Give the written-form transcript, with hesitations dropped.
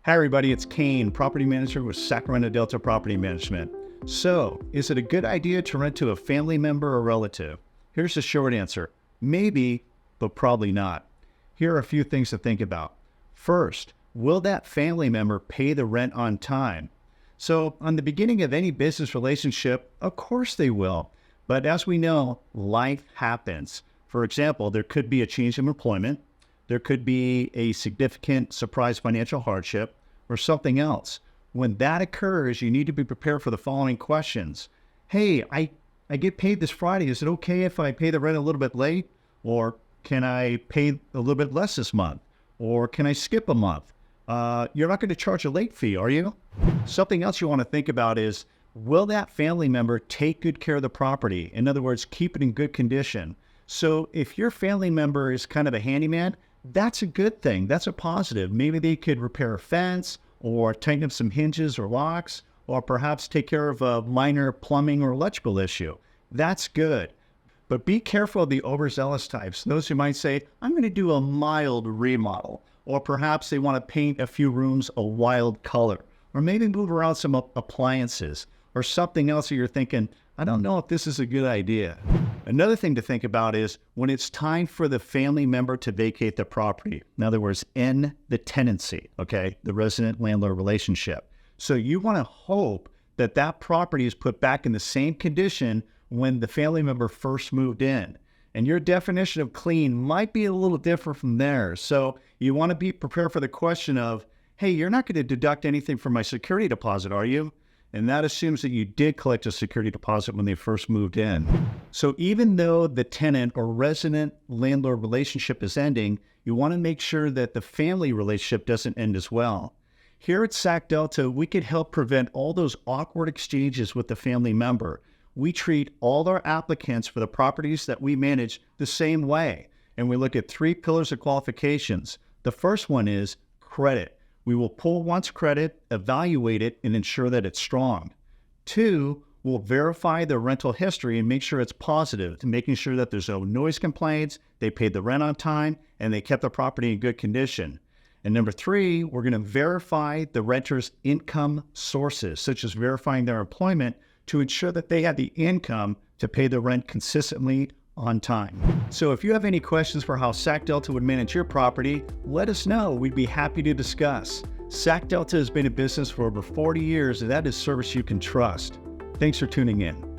Hi everybody, it's Kane, property manager with Sacramento Delta Property Management. So, is it a good idea to rent to a family member or relative? Here's the short answer. Maybe, but probably not. Here are a few things to think about. First, will that family member pay the rent on time? So, on the beginning of any business relationship, of course they will. But as we know, life happens. For example, there could be a change in employment. There could be a significant surprise financial hardship or something else. When that occurs, you need to be prepared for the following questions. Hey, I get paid this Friday. Is it okay if I pay the rent a little bit late? Or can I pay a little bit less this month? Or can I skip a month? You're not going to charge a late fee, are you? Something else you want to think about is, will that family member take good care of the property? In other words, keep it in good condition. So if your family member is kind of a handyman, that's a good thing. That's a positive. Maybe they could repair a fence or tighten up some hinges or locks, or perhaps take care of a minor plumbing or electrical issue. That's good. But be careful of the overzealous types. Those who might say, I'm going to do a mild remodel, or perhaps they want to paint a few rooms a wild color, or maybe move around some appliances, or something else that you're thinking, I don't know if this is a good idea. Another thing to think about is when it's time for the family member to vacate the property. In other words, end the tenancy, okay, the resident-landlord relationship. So you want to hope that that property is put back in the same condition when the family member first moved in. And your definition of clean might be a little different from theirs. So you want to be prepared for the question of, hey, you're not going to deduct anything from my security deposit, are you? And that assumes that you did collect a security deposit when they first moved in. So even though the tenant or resident-landlord relationship is ending, you want to make sure that the family relationship doesn't end as well. Here at Sac Delta, we can help prevent all those awkward exchanges with the family member. We treat all our applicants for the properties that we manage the same way. And we look at 3 pillars of qualifications. The first one is credit. We will pull one's credit, evaluate it, and ensure that it's strong. 2, we'll verify the rental history and make sure it's positive, making sure that there's no noise complaints, they paid the rent on time, and they kept the property in good condition. And number 3, we're going to verify the renter's income sources, such as verifying their employment, to ensure that they have the income to pay the rent consistently on time. So if you have any questions for how Sac Delta would manage your property, let us know. We'd be happy to discuss. Sac Delta has been in business for over 40 years, and that is service you can trust. Thanks for tuning in.